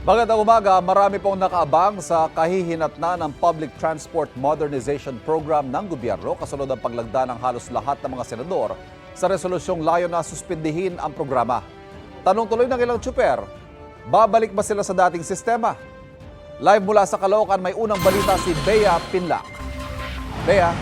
Magandang umaga, marami pong nakaabang sa kahihinatnan ng Public Transport Modernization Program ng gobyerno kasunod ang paglagda ng halos lahat ng mga senador sa resolusyong layo na suspindihin ang programa. Tanong tuloy ng ilang tsuper, babalik ba sila sa dating sistema? Live mula sa Caloocan, may unang balita si Bea Pinlac. Bea.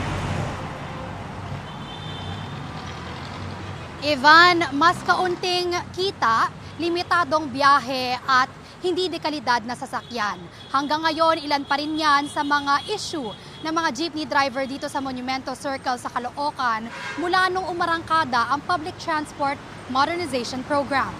Ivan, mas kaunting kita, limitadong biyahe at hindi dekalidad na sasakyan. Hanggang ngayon, ilan pa rin yan sa mga issue ng mga jeepney driver dito sa Monumento Circle sa Caloocan mula nung umarangkada ang Public Transport Modernization Program.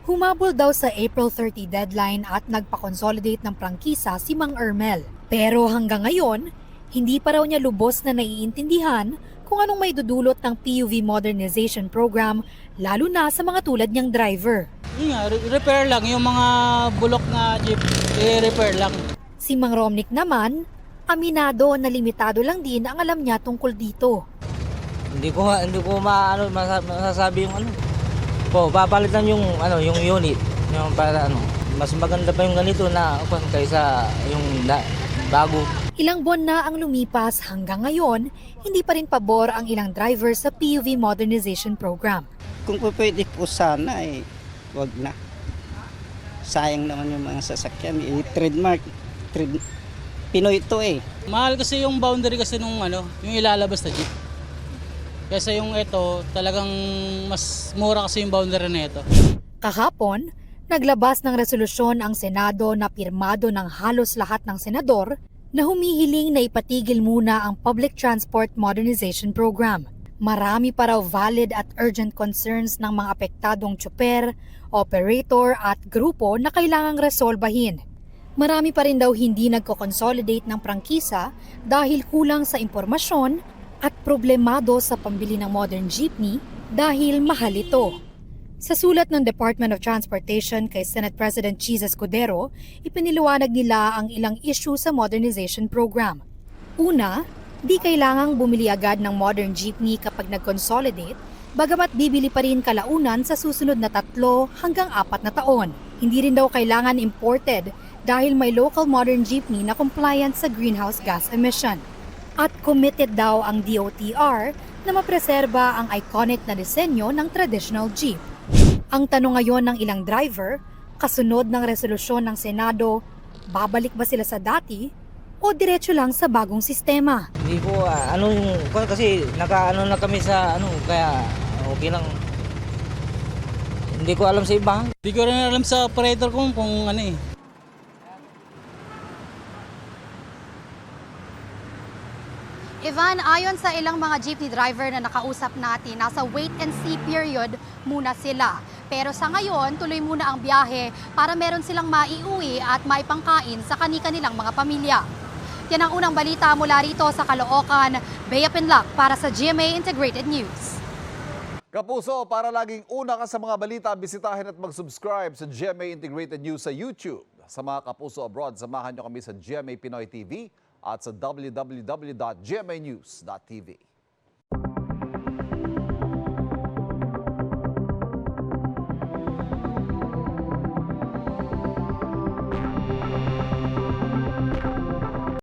Humabol daw sa April 30 deadline at nagpa-consolidate ng prangkisa si Mang Ermel. Pero hanggang ngayon, hindi pa raw niya lubos na naiintindihan kung anong may dudulot ng PUV Modernization Program, lalo na sa mga tulad niyang driver. Yun nga, repair lang. Yung mga bulok na jeep, i-repair lang. Si Mang Romnick naman, aminado na limitado lang din ang alam niya tungkol dito. Hindi ko masasabi yung ano. Papalitan yung yung unit, yung para mas maganda pa yung ganito na kaysa yung bago. Ilang buwan na ang lumipas hanggang ngayon, hindi pa rin pabor ang ilang driver sa PUV Modernization Program. Kung pwede po sana wag na. Sayang naman yung mga sasakyan, trademark, Pinoy ito Mahal kasi yung boundary kasi nung yung ilalabas na jeep. Kaysa yung ito, talagang mas mura kasi yung boundary na ito. Kahapon, naglabas ng resolusyon ang Senado na pirmado ng halos lahat ng senador na humihiling na ipatigil muna ang Public Transport Modernization Program. Marami pa raw valid at urgent concerns ng mga apektadong tsuper, operator at grupo na kailangang resolbahin. Marami pa rin daw hindi nagko-consolidate ng prangkisa dahil kulang sa impormasyon at problemado sa pambili ng modern jeepney dahil mahal ito. Sa sulat ng Department of Transportation kay Senate President Cheese Escudero, ipiniliwanag nila ang ilang issue sa modernization program. Una, di kailangang bumili agad ng modern jeepney kapag nag-consolidate, bagamat bibili pa rin kalaunan sa susunod na 3 hanggang 4 na taon. Hindi rin daw kailangan imported dahil may local modern jeepney na compliant sa greenhouse gas emission. At committed daw ang DOTR na mapreserba ang iconic na disenyo ng traditional jeep. Ang tanong ngayon ng ilang driver, kasunod ng resolusyon ng Senado, babalik ba sila sa dati o diretso lang sa bagong sistema? Hindi ko kasi na kami sa kaya okay lang. Hindi ko alam sa iba. Hindi ko rin alam sa operator kung Ivan, ayon sa ilang mga jeepney driver na nakausap natin, nasa wait and see period muna sila. Pero sa ngayon, tuloy muna ang biyahe para meron silang maiuwi at maipangkain sa kani-kanilang mga pamilya. Yan ang unang balita mula rito sa Caloocan. Bea Pinlac para sa GMA Integrated News. Kapuso, para laging una ka sa mga balita, bisitahin at mag-subscribe sa GMA Integrated News sa YouTube. Sa mga kapuso abroad, samahan nyo kami sa GMA Pinoy TV at sa www.gmanews.tv.